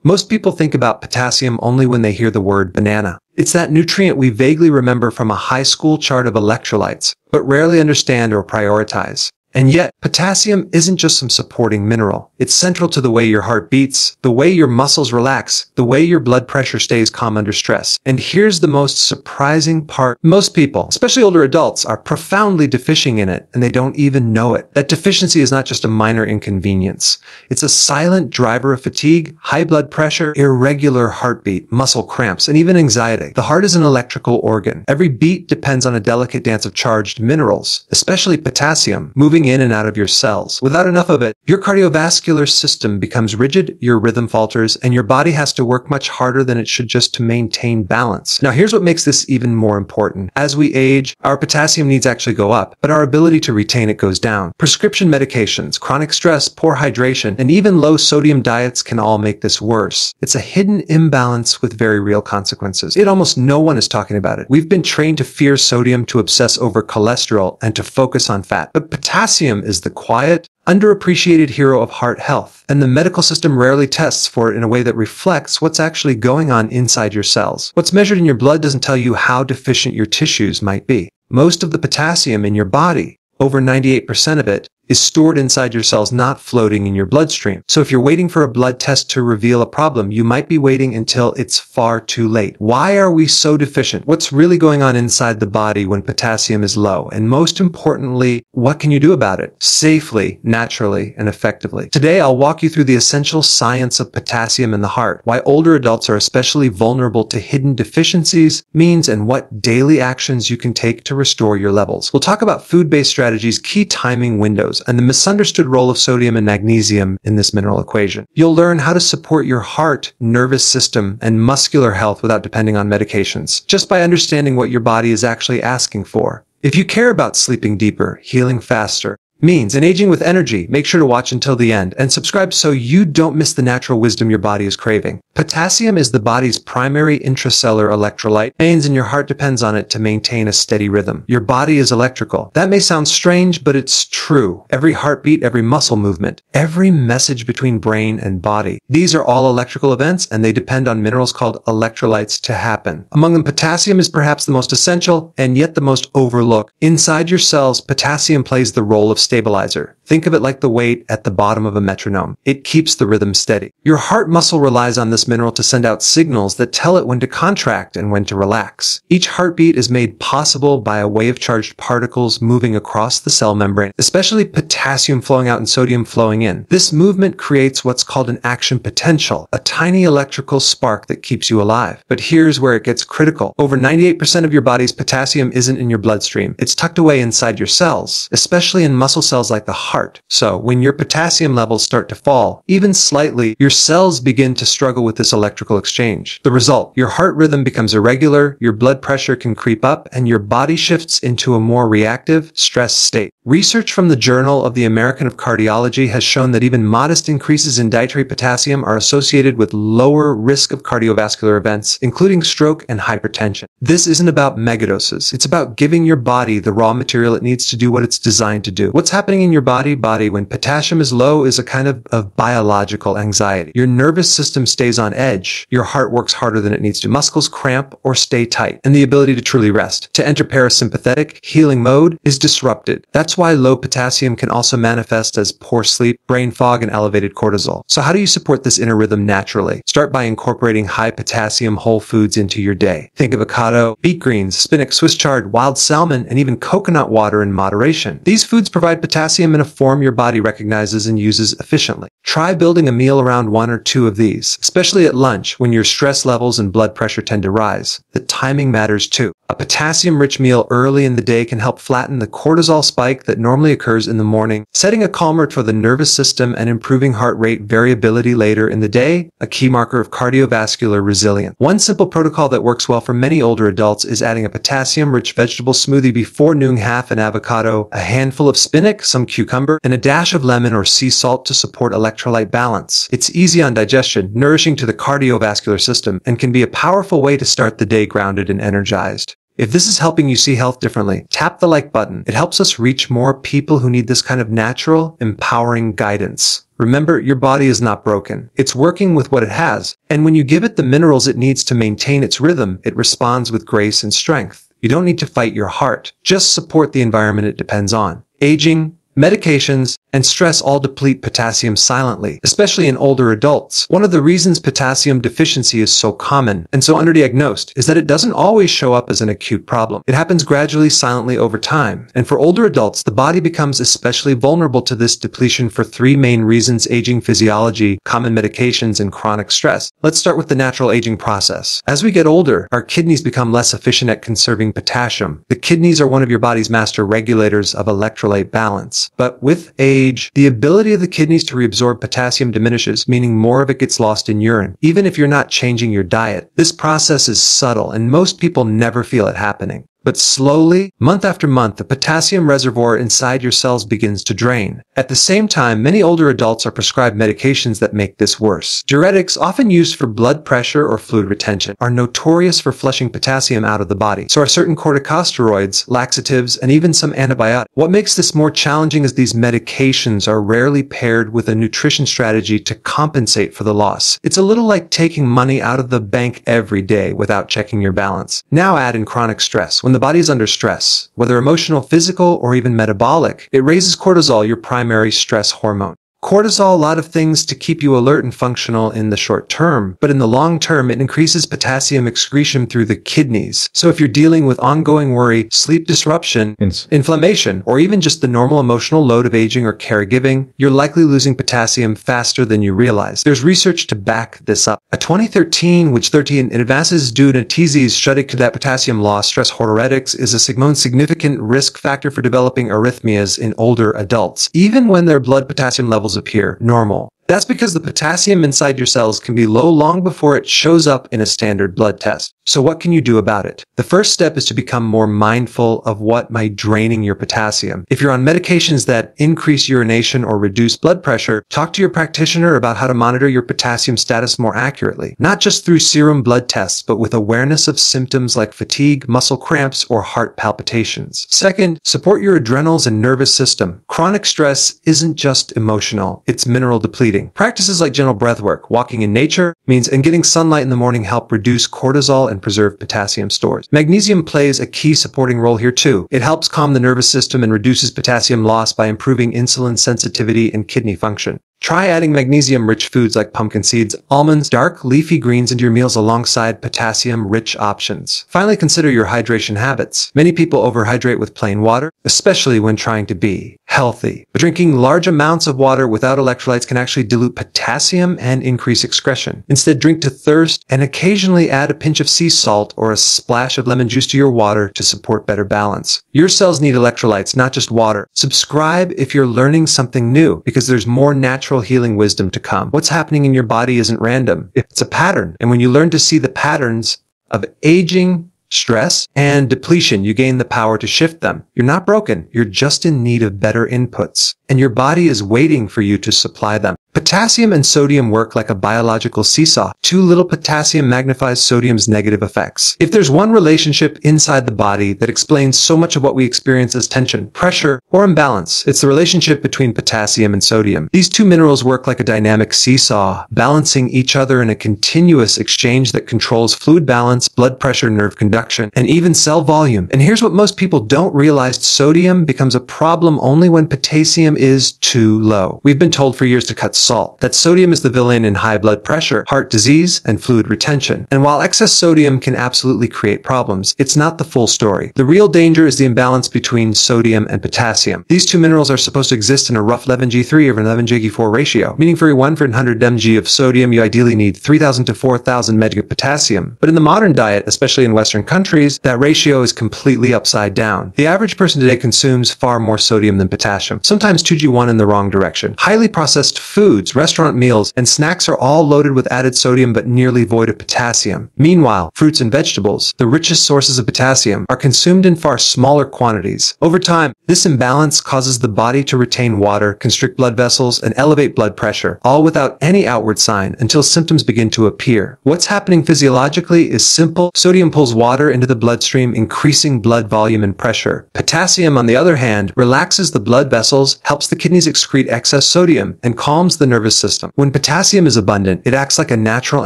Most people think about potassium only when they hear the word banana. It's that nutrient we vaguely remember from a high school chart of electrolytes, but rarely understand or prioritize. And yet, potassium isn't just some supporting mineral. It's central to the way your heart beats, the way your muscles relax, the way your blood pressure stays calm under stress. And here's the most surprising part. Most people, especially older adults, are profoundly deficient in it, and they don't even know it. That deficiency is not just a minor inconvenience. It's a silent driver of fatigue, high blood pressure, irregular heartbeat, muscle cramps, and even anxiety. The heart is an electrical organ. Every beat depends on a delicate dance of charged minerals, especially potassium, moving in and out of your cells. Without enough of it, your cardiovascular system becomes rigid, your rhythm falters, and your body has to work much harder than it should just to maintain balance. Now, here's what makes this even more important. As we age, our potassium needs actually go up, but our ability to retain it goes down. Prescription medications, chronic stress, poor hydration, and even low sodium diets can all make this worse. It's a hidden imbalance with very real consequences. Yet almost no one is talking about it. We've been trained to fear sodium, to obsess over cholesterol, and to focus on fat. But potassium is the quiet, underappreciated hero of heart health, and the medical system rarely tests for it in a way that reflects what's actually going on inside your cells. What's measured in your blood doesn't tell you how deficient your tissues might be. Most of the potassium in your body, over 98% of it, is stored inside your cells, not floating in your bloodstream. So if you're waiting for a blood test to reveal a problem, you might be waiting until it's far too late. Why are we so deficient? What's really going on inside the body when potassium is low? And most importantly, what can you do about it? Safely, naturally, and effectively. Today, I'll walk you through the essential science of potassium in the heart, why older adults are especially vulnerable to hidden deficiencies, means, and what daily actions you can take to restore your levels. We'll talk about food-based strategies, key timing windows, and the misunderstood role of sodium and magnesium in this mineral equation. You'll learn how to support your heart, nervous system, and muscular health without depending on medications, just by understanding what your body is actually asking for. If you care about sleeping deeper, healing faster, means, and aging with energy, make sure to watch until the end and subscribe so you don't miss the natural wisdom your body is craving. Potassium is the body's primary intracellular electrolyte. Veins in your heart depends on it to maintain a steady rhythm. Your body is electrical. That may sound strange, but it's true. Every heartbeat, every muscle movement, every message between brain and body. These are all electrical events, and they depend on minerals called electrolytes to happen. Among them, potassium is perhaps the most essential and yet the most overlooked. Inside your cells, potassium plays the role of stabilizer. Think of it like the weight at the bottom of a metronome. It keeps the rhythm steady. Your heart muscle relies on this mineral to send out signals that tell it when to contract and when to relax. Each heartbeat is made possible by a wave of charged particles moving across the cell membrane, especially potassium flowing out and sodium flowing in. This movement creates what's called an action potential, a tiny electrical spark that keeps you alive. But here's where it gets critical. Over 98% of your body's potassium isn't in your bloodstream. It's tucked away inside your cells, especially in muscle cells like the heart. So when your potassium levels start to fall, even slightly, your cells begin to struggle with this electrical exchange. The result, your heart rhythm becomes irregular, your blood pressure can creep up, and your body shifts into a more reactive, stressed state. Research from the Journal of the American of Cardiology has shown that even modest increases in dietary potassium are associated with lower risk of cardiovascular events, including stroke and hypertension. This isn't about megadoses. It's about giving your body the raw material it needs to do what it's designed to do. What's happening in your body when potassium is low is a kind of biological anxiety. Your nervous system stays on edge. Your heart works harder than it needs to. Muscles cramp or stay tight, and the ability to truly rest, to enter parasympathetic healing mode, is disrupted. That's why low potassium can also manifest as poor sleep, brain fog, and elevated cortisol. So how do you support this inner rhythm naturally? Start by incorporating high potassium whole foods into your day. Think avocado, beet greens, spinach, Swiss chard, wild salmon, and even coconut water in moderation. These foods provide potassium in a form your body recognizes and uses efficiently. Try building a meal around one or two of these, especially at lunch when your stress levels and blood pressure tend to rise. The timing matters too. A potassium-rich meal early in the day can help flatten the cortisol spike that normally occurs in the morning, setting a calmer for the nervous system and improving heart rate variability later in the day, a key marker of cardiovascular resilience. One simple protocol that works well for many older adults is adding a potassium-rich vegetable smoothie before noon: half an avocado, a handful of spinach, some cucumber, and a dash of lemon or sea salt to support electrolyte balance. It's easy on digestion, nourishing to the cardiovascular system, and can be a powerful way to start the day grounded and energized. If this is helping you see health differently, tap the like button. It helps us reach more people who need this kind of natural, empowering guidance. Remember, your body is not broken. It's working with what it has. And when you give it the minerals it needs to maintain its rhythm, it responds with grace and strength. You don't need to fight your heart. Just support the environment it depends on. Aging, medications, and stress all deplete potassium silently, especially in older adults. One of the reasons potassium deficiency is so common and so underdiagnosed is that it doesn't always show up as an acute problem. It happens gradually, silently over time. And for older adults, the body becomes especially vulnerable to this depletion for three main reasons: aging physiology, common medications, and chronic stress. Let's start with the natural aging process. As we get older, our kidneys become less efficient at conserving potassium. The kidneys are one of your body's master regulators of electrolyte balance. But with age, the ability of the kidneys to reabsorb potassium diminishes, meaning more of it gets lost in urine, even if you're not changing your diet. This process is subtle, and most people never feel it happening. But slowly, month after month, the potassium reservoir inside your cells begins to drain. At the same time, many older adults are prescribed medications that make this worse. Diuretics, often used for blood pressure or fluid retention, are notorious for flushing potassium out of the body. So are certain corticosteroids, laxatives, and even some antibiotics. What makes this more challenging is these medications are rarely paired with a nutrition strategy to compensate for the loss. It's a little like taking money out of the bank every day without checking your balance. Now add in chronic stress. When the body is under stress, whether emotional, physical, or even metabolic, it raises cortisol, your primary stress hormone. Cortisol, a lot of things to keep you alert and functional in the short term, but in the long term, it increases potassium excretion through the kidneys. So if you're dealing with ongoing worry, sleep disruption, inflammation, or even just the normal emotional load of aging or caregiving, you're likely losing potassium faster than you realize. There's research to back this up. A 2013, which 13 advances due to TZ's study that potassium loss stress diuretics is a significant risk factor for developing arrhythmias in older adults, even when their blood potassium levels appear normal. That's because the potassium inside your cells can be low long before it shows up in a standard blood test. So what can you do about it? The first step is to become more mindful of what might draining your potassium. If you're on medications that increase urination or reduce blood pressure, talk to your practitioner about how to monitor your potassium status more accurately, not just through serum blood tests, but with awareness of symptoms like fatigue, muscle cramps, or heart palpitations. Second, support your adrenals and nervous system. Chronic stress isn't just emotional, it's mineral depleting. Practices like gentle breathwork, walking in nature, and getting sunlight in the morning help reduce cortisol and preserve potassium stores. Magnesium plays a key supporting role here too. It helps calm the nervous system and reduces potassium loss by improving insulin sensitivity and kidney function. Try adding magnesium-rich foods like pumpkin seeds, almonds, dark leafy greens into your meals alongside potassium-rich options. Finally, consider your hydration habits. Many people overhydrate with plain water, especially when trying to be healthy. But drinking large amounts of water without electrolytes can actually dilute potassium and increase excretion. Instead, drink to thirst and occasionally add a pinch of sea salt or a splash of lemon juice to your water to support better balance. Your cells need electrolytes, not just water. Subscribe if you're learning something new, because there's more natural healing wisdom to come. What's happening in your body isn't random. It's a pattern. And when you learn to see the patterns of aging, stress, and depletion, you gain the power to shift them. You're not broken. You're just in need of better inputs. And your body is waiting for you to supply them. Potassium and sodium work like a biological seesaw. Too little potassium magnifies sodium's negative effects. If there's one relationship inside the body that explains so much of what we experience as tension, pressure, or imbalance, it's the relationship between potassium and sodium. These two minerals work like a dynamic seesaw, balancing each other in a continuous exchange that controls fluid balance, blood pressure, nerve conduction, and even cell volume. And here's what most people don't realize: sodium becomes a problem only when potassium is too low. We've been told for years to cut salt, that sodium is the villain in high blood pressure, heart disease, and fluid retention. And while excess sodium can absolutely create problems, it's not the full story. The real danger is the imbalance between sodium and potassium. These two minerals are supposed to exist in a rough 11G3 or 11G4 ratio, meaning for every 1 for 100 mg of sodium, you ideally need 3,000 to 4,000 mg of potassium. But in the modern diet, especially in Western countries, that ratio is completely upside down. The average person today consumes far more sodium than potassium, sometimes 2G1 in the wrong direction. Highly processed food foods, restaurant meals, and snacks are all loaded with added sodium but nearly void of potassium. Meanwhile, fruits and vegetables, the richest sources of potassium, are consumed in far smaller quantities. Over time, this imbalance causes the body to retain water, constrict blood vessels, and elevate blood pressure, all without any outward sign until symptoms begin to appear. What's happening physiologically is simple. Sodium pulls water into the bloodstream, increasing blood volume and pressure. Potassium, on the other hand, relaxes the blood vessels, helps the kidneys excrete excess sodium, and calms the nervous system. When potassium is abundant, it acts like a natural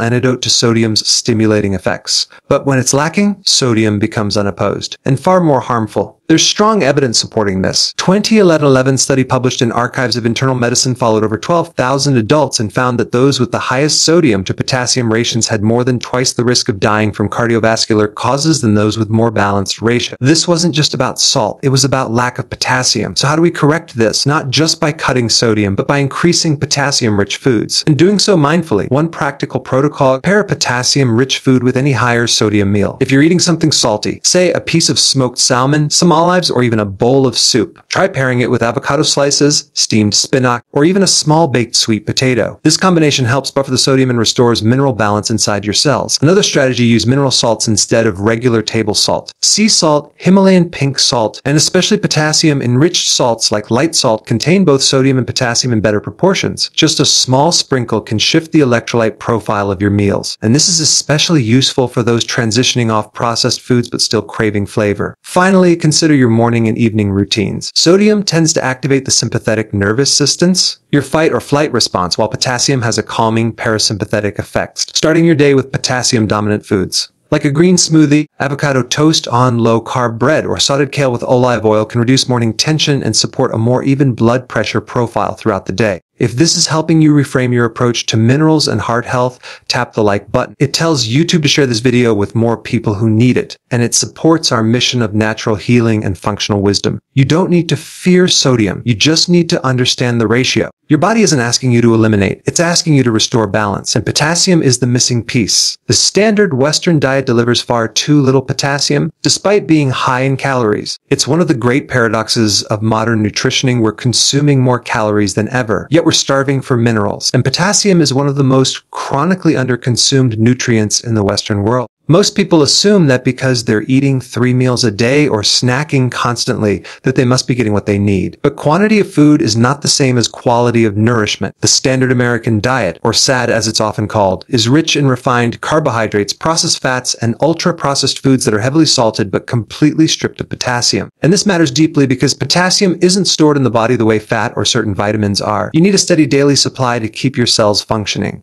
antidote to sodium's stimulating effects. But when it's lacking, sodium becomes unopposed and far more harmful. There's strong evidence supporting this. 2011 study published in Archives of Internal Medicine followed over 12,000 adults and found that those with the highest sodium to potassium ratios had more than twice the risk of dying from cardiovascular causes than those with more balanced ratio. This wasn't just about salt, it was about lack of potassium. So how do we correct this? Not just by cutting sodium, but by increasing potassium-rich foods. And doing so mindfully. One practical protocol: pair a potassium-rich food with any higher sodium meal. If you're eating something salty, say a piece of smoked salmon, some olives, or even a bowl of soup, try pairing it with avocado slices, steamed spinach, or even a small baked sweet potato. This combination helps buffer the sodium and restores mineral balance inside your cells. Another strategy: use mineral salts instead of regular table salt. Sea salt, Himalayan pink salt, and especially potassium-enriched salts like light salt contain both sodium and potassium in better proportions. Just a small sprinkle can shift the electrolyte profile of your meals. And this is especially useful for those transitioning off processed foods but still craving flavor. Finally, consider your morning and evening routines. Sodium tends to activate the sympathetic nervous system, your fight or flight response, while potassium has a calming parasympathetic effect. Starting your day with potassium-dominant foods, like a green smoothie, avocado toast on low-carb bread, or sauteed kale with olive oil, can reduce morning tension and support a more even blood pressure profile throughout the day. If this is helping you reframe your approach to minerals and heart health, tap the like button. It tells YouTube to share this video with more people who need it, and it supports our mission of natural healing and functional wisdom. You don't need to fear sodium, you just need to understand the ratio. Your body isn't asking you to eliminate, it's asking you to restore balance, and potassium is the missing piece. The standard Western diet delivers far too little potassium, despite being high in calories. It's one of the great paradoxes of modern nutritioning. We're consuming more calories than ever, yet we're starving for minerals, and potassium is one of the most chronically underconsumed nutrients in the Western world. Most people assume that because they're eating 3 meals a day or snacking constantly, that they must be getting what they need. But quantity of food is not the same as quality of nourishment. The standard American diet, or SAD as it's often called, is rich in refined carbohydrates, processed fats, and ultra-processed foods that are heavily salted but completely stripped of potassium. And this matters deeply because potassium isn't stored in the body the way fat or certain vitamins are. You need a steady daily supply to keep your cells functioning.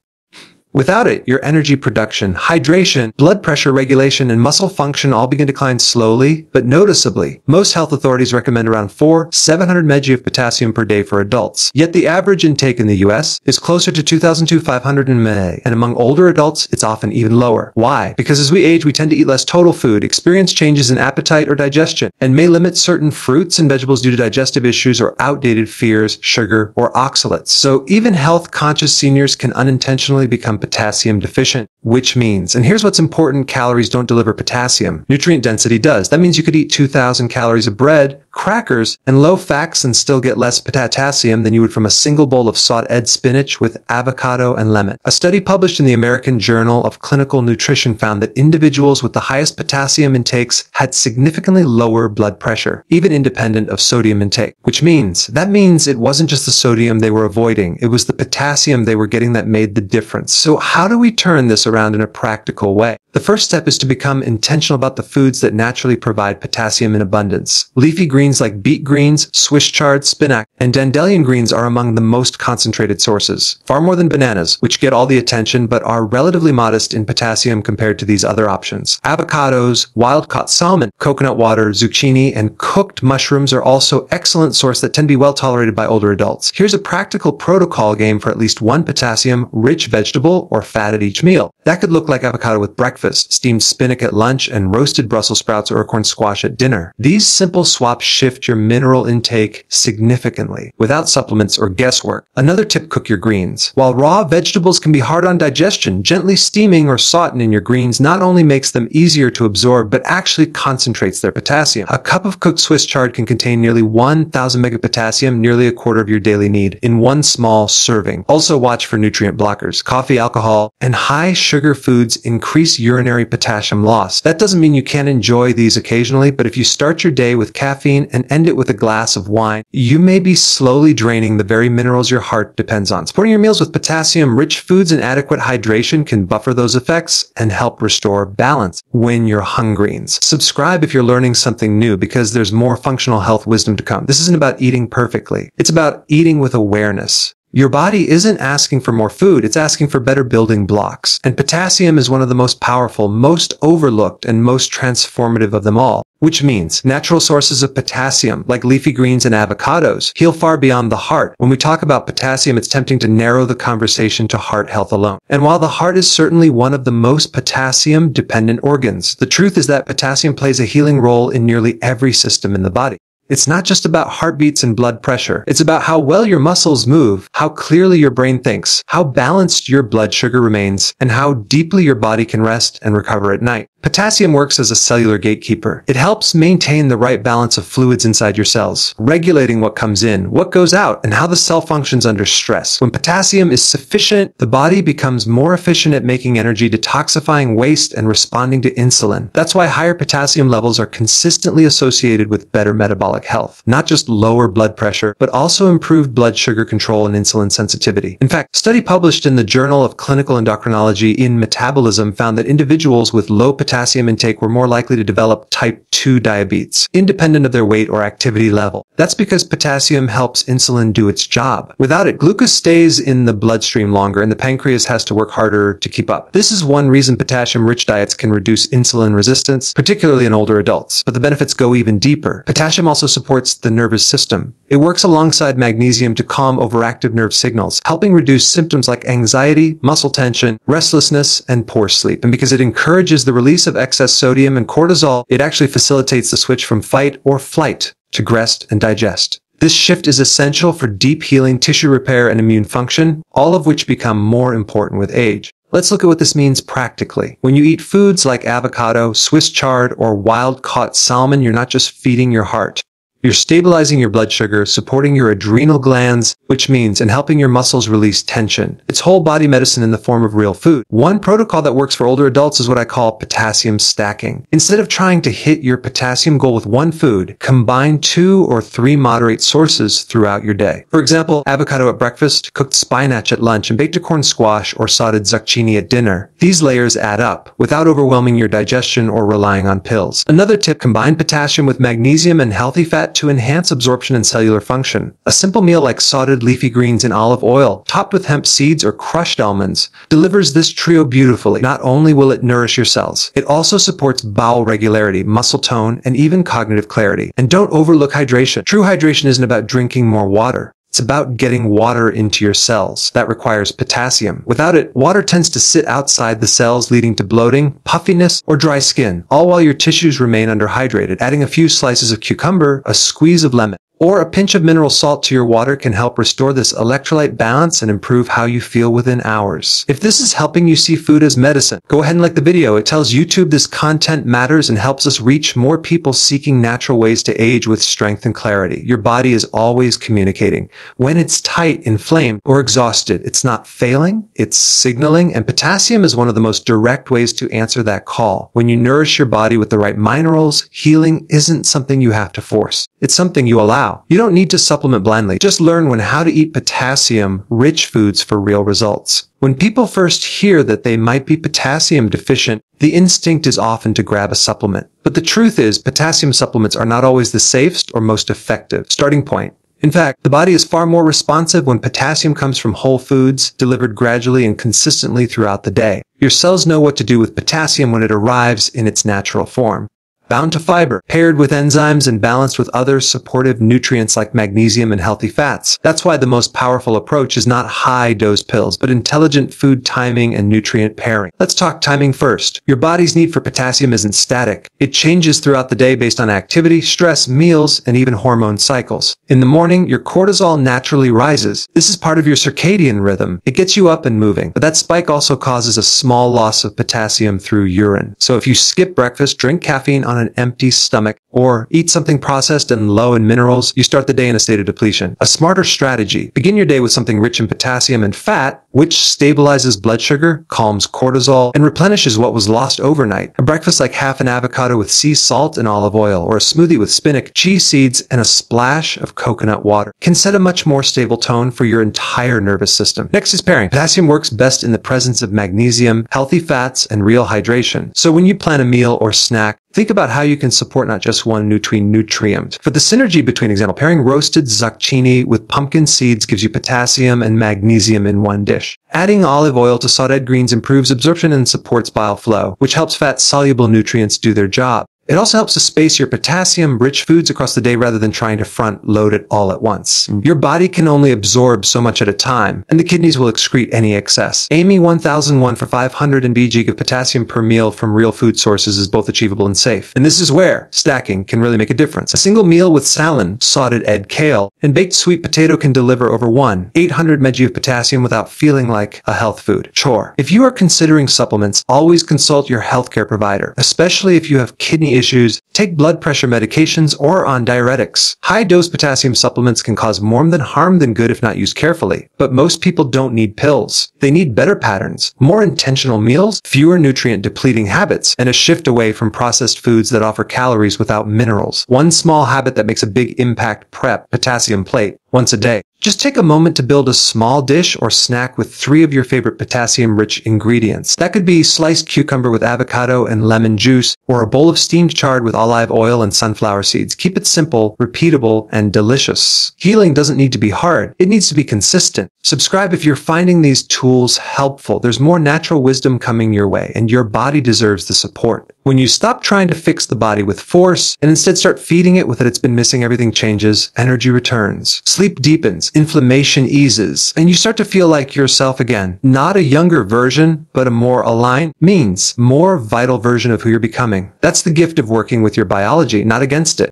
Without it, your energy production, hydration, blood pressure regulation, and muscle function all begin to decline slowly, but noticeably. Most health authorities recommend around 700 mg of potassium per day for adults. Yet the average intake in the US is closer to 2,500 mg, and among older adults, it's often even lower. Why? Because as we age, we tend to eat less total food, experience changes in appetite or digestion, and may limit certain fruits and vegetables due to digestive issues or outdated fears, sugar, or oxalates. So even health-conscious seniors can unintentionally become potassium deficient, which means, and here's what's important, calories don't deliver potassium. Nutrient density does. That means you could eat 2,000 calories of bread, crackers, and low fats and still get less potassium than you would from a single bowl of sauteed spinach with avocado and lemon. A study published in the American Journal of Clinical Nutrition found that individuals with the highest potassium intakes had significantly lower blood pressure, even independent of sodium intake. Which means, it wasn't just the sodium they were avoiding, it was the potassium they were getting that made the difference. So how do we turn this around in a practical way? The first step is to become intentional about the foods that naturally provide potassium in abundance. Leafy greens like beet greens, Swiss chard, spinach, and dandelion greens are among the most concentrated sources, far more than bananas, which get all the attention but are relatively modest in potassium compared to these other options. Avocados, wild-caught salmon, coconut water, zucchini, and cooked mushrooms are also excellent sources that tend to be well tolerated by older adults. Here's a practical protocol game for at least one potassium-rich vegetable or fat at each meal. That could look like avocado with breakfast, breakfast, steamed spinach at lunch, and roasted Brussels sprouts or corn squash at dinner. These simple swaps shift your mineral intake significantly, without supplements or guesswork. Another tip: cook your greens. While raw vegetables can be hard on digestion, gently steaming or sauteing your greens not only makes them easier to absorb, but actually concentrates their potassium. A cup of cooked Swiss chard can contain nearly 1,000 mg of potassium, nearly a quarter of your daily need, in one small serving. Also watch for nutrient blockers. Coffee, alcohol, and high sugar foods increase urinary potassium loss. That doesn't mean you can't enjoy these occasionally, but if you start your day with caffeine and end it with a glass of wine, you may be slowly draining the very minerals your heart depends on. Supporting your meals with potassium-rich foods and adequate hydration can buffer those effects and help restore balance when you're hungry. Subscribe if you're learning something new, because there's more functional health wisdom to come. This isn't about eating perfectly. It's about eating with awareness. Your body isn't asking for more food, it's asking for better building blocks. And potassium is one of the most powerful, most overlooked, and most transformative of them all. Which means natural sources of potassium, like leafy greens and avocados, heal far beyond the heart. When we talk about potassium, it's tempting to narrow the conversation to heart health alone. And while the heart is certainly one of the most potassium-dependent organs, the truth is that potassium plays a healing role in nearly every system in the body. It's not just about heartbeats and blood pressure. It's about how well your muscles move, how clearly your brain thinks, how balanced your blood sugar remains, and how deeply your body can rest and recover at night. Potassium works as a cellular gatekeeper. It helps maintain the right balance of fluids inside your cells, regulating what comes in, what goes out, and how the cell functions under stress. When potassium is sufficient, the body becomes more efficient at making energy, detoxifying waste, and responding to insulin. That's why higher potassium levels are consistently associated with better metabolic health. Not just lower blood pressure, but also improved blood sugar control and insulin sensitivity. In fact, a study published in the Journal of Clinical Endocrinology in Metabolism found that individuals with low potassium intake were more likely to develop type 2 diabetes, independent of their weight or activity level. That's because potassium helps insulin do its job. Without it, glucose stays in the bloodstream longer and the pancreas has to work harder to keep up. This is one reason potassium-rich diets can reduce insulin resistance, particularly in older adults. But the benefits go even deeper. Potassium also supports the nervous system. It works alongside magnesium to calm overactive nerve signals, helping reduce symptoms like anxiety, muscle tension, restlessness, and poor sleep. And because it encourages the release of excess sodium and cortisol, it actually facilitates the switch from fight or flight to rest and digest. This shift is essential for deep healing, tissue repair, and immune function, all of which become more important with age. Let's look at what this means practically. When you eat foods like avocado, Swiss chard, or wild-caught salmon, you're not just feeding your heart. You're stabilizing your blood sugar, supporting your adrenal glands, which means and helping your muscles release tension. It's whole body medicine in the form of real food. One protocol that works for older adults is what I call potassium stacking. Instead of trying to hit your potassium goal with one food, combine 2 or 3 moderate sources throughout your day. For example, avocado at breakfast, cooked spinach at lunch, and baked corn squash or sauteed zucchini at dinner. These layers add up without overwhelming your digestion or relying on pills. Another tip: combine potassium with magnesium and healthy fat to enhance absorption and cellular function. A simple meal like sauteed leafy greens in olive oil, topped with hemp seeds or crushed almonds, delivers this trio beautifully. Not only will it nourish your cells, it also supports bowel regularity, muscle tone, and even cognitive clarity. And don't overlook hydration. True hydration isn't about drinking more water. It's about getting water into your cells. That requires potassium. Without it, water tends to sit outside the cells, leading to bloating, puffiness, or dry skin, all while your tissues remain underhydrated. Adding a few slices of cucumber, a squeeze of lemon, or a pinch of mineral salt to your water can help restore this electrolyte balance and improve how you feel within hours. If this is helping you see food as medicine, go ahead and like the video. It tells YouTube this content matters and helps us reach more people seeking natural ways to age with strength and clarity. Your body is always communicating. When it's tight, inflamed, or exhausted, it's not failing, it's signaling, and potassium is one of the most direct ways to answer that call. When you nourish your body with the right minerals, healing isn't something you have to force. It's something you allow. You don't need to supplement blindly. Just learn how to eat potassium-rich foods for real results. When people first hear that they might be potassium deficient, the instinct is often to grab a supplement. But the truth is, potassium supplements are not always the safest or most effective starting point. In fact, the body is far more responsive when potassium comes from whole foods, delivered gradually and consistently throughout the day. Your cells know what to do with potassium when it arrives in its natural form. bound to fiber, paired with enzymes and balanced with other supportive nutrients like magnesium and healthy fats. That's why the most powerful approach is not high-dose pills, but intelligent food timing and nutrient pairing. Let's talk timing first. Your body's need for potassium isn't static. It changes throughout the day based on activity, stress, meals, and even hormone cycles. In the morning, your cortisol naturally rises. This is part of your circadian rhythm. It gets you up and moving, but that spike also causes a small loss of potassium through urine. So if you skip breakfast, drink caffeine on an empty stomach, or eat something processed and low in minerals, you start the day in a state of depletion. A smarter strategy: begin your day with something rich in potassium and fat, which stabilizes blood sugar, calms cortisol, and replenishes what was lost overnight. A breakfast like half an avocado with sea salt and olive oil, or a smoothie with spinach, chia seeds, and a splash of coconut water can set a much more stable tone for your entire nervous system. Next is pairing. Potassium works best in the presence of magnesium, healthy fats, and real hydration. So when you plan a meal or snack, think about how you can support not just one nutrient. For the synergy between, example, pairing roasted zucchini with pumpkin seeds gives you potassium and magnesium in one dish. Adding olive oil to sauteed greens improves absorption and supports bile flow, which helps fat-soluble nutrients do their job. It also helps to space your potassium-rich foods across the day rather than trying to front-load it all at once. Your body can only absorb so much at a time, and the kidneys will excrete any excess. Aiming 1001 for 500 mg of potassium per meal from real food sources is both achievable and safe. And this is where stacking can really make a difference. A single meal with salad, sauteed egg, kale, and baked sweet potato can deliver over 800 mg of potassium without feeling like a health food chore. If you are considering supplements, always consult your healthcare provider, especially if you have kidney issues, take blood pressure medications, or on diuretics. High-dose potassium supplements can cause more harm than good if not used carefully, but most people don't need pills. They need better patterns, more intentional meals, fewer nutrient-depleting habits, and a shift away from processed foods that offer calories without minerals. One small habit that makes a big impact: prep potassium plate once a day. Just take a moment to build a small dish or snack with 3 of your favorite potassium-rich ingredients. That could be sliced cucumber with avocado and lemon juice, or a bowl of steamed chard with olive oil and sunflower seeds. Keep it simple, repeatable, and delicious. Healing doesn't need to be hard. It needs to be consistent. Subscribe if you're finding these tools helpful. There's more natural wisdom coming your way, and your body deserves the support. When you stop trying to fix the body with force and instead start feeding it with what it's been missing, everything changes, energy returns, sleep deepens, inflammation eases, and you start to feel like yourself again. Not a younger version, but a more aligned, means more vital version of who you're becoming. That's the gift of working with your biology, not against it.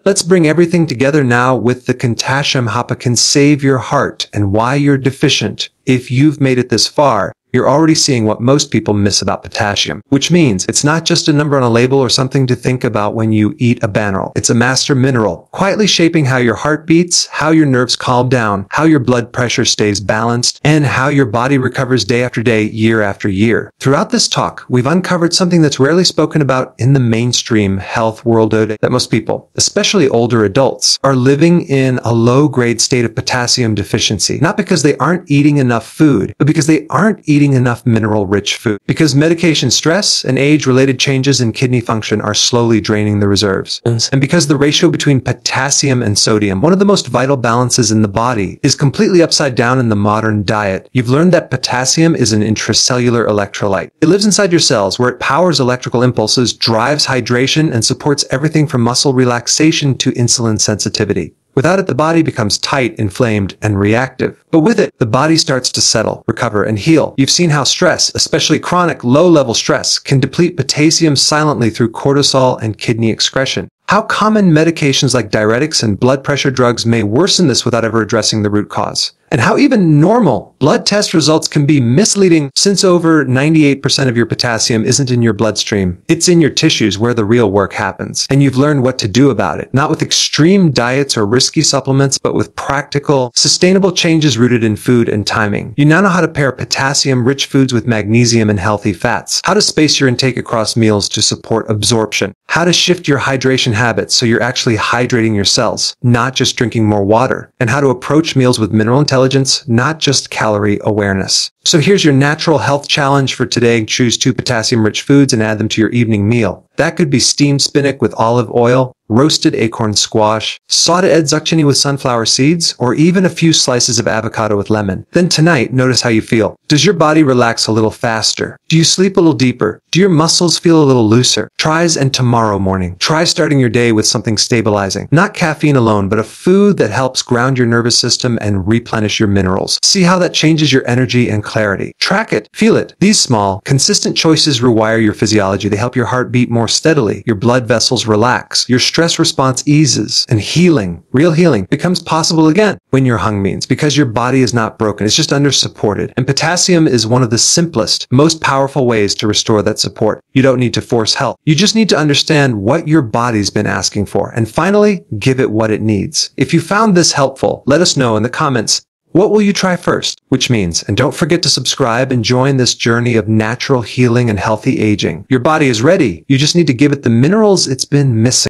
Let's bring everything together now with the Potassium can save your heart and why you're deficient. If you've made it this far, you're already seeing what most people miss about potassium, which means it's not just a number on a label or something to think about when you eat a banana. It's a master mineral, quietly shaping how your heart beats, how your nerves calm down, how your blood pressure stays balanced, and how your body recovers day after day, year after year. Throughout this talk, we've uncovered something that's rarely spoken about in the mainstream health world today, that most people, especially older adults, are living in a low-grade state of potassium deficiency, not because they aren't eating enough food, but because they aren't eating enough mineral-rich food. Because medication stress and age-related changes in kidney function are slowly draining the reserves. And because the ratio between potassium and sodium, one of the most vital balances in the body, is completely upside down in the modern diet, you've learned that potassium is an intracellular electrolyte. It lives inside your cells where it powers electrical impulses, drives hydration, and supports everything from muscle relaxation to insulin sensitivity. Without it, the body becomes tight, inflamed, and reactive. But with it, the body starts to settle, recover, and heal. You've seen how stress, especially chronic, low-level stress, can deplete potassium silently through cortisol and kidney excretion. How common medications like diuretics and blood pressure drugs may worsen this without ever addressing the root cause. And how even normal blood test results can be misleading, since over 98% of your potassium isn't in your bloodstream. It's in your tissues where the real work happens. And you've learned what to do about it, not with extreme diets or risky supplements, but with practical, sustainable changes rooted in food and timing. You now know how to pair potassium-rich foods with magnesium and healthy fats, how to space your intake across meals to support absorption, how to shift your hydration habits so you're actually hydrating your cells, not just drinking more water, and how to approach meals with mineral intelligence, not just calorie awareness. So here's your natural health challenge for today. Choose 2 potassium-rich foods and add them to your evening meal. That could be steamed spinach with olive oil, roasted acorn squash, sauteed zucchini with sunflower seeds, or even a few slices of avocado with lemon. Then tonight, notice how you feel. Does your body relax a little faster? Do you sleep a little deeper? Do your muscles feel a little looser? And tomorrow morning, try starting your day with something stabilizing. Not caffeine alone, but a food that helps ground your nervous system and replenish your minerals. See how that changes your energy and clarity. Track it. Feel it. These small, consistent choices rewire your physiology. They help your heart beat more steadily, your blood vessels relax, your stress response eases, and healing, real healing, becomes possible again when you're hung means, because your body is not broken, it's just under-supported. And potassium is one of the simplest, most powerful ways to restore that support. You don't need to force help. You just need to understand what your body's been asking for, and finally, give it what it needs. If you found this helpful, let us know in the comments. What will you try first? Which means, and don't forget to subscribe and join this journey of natural healing and healthy aging. Your body is ready. You just need to give it the minerals it's been missing.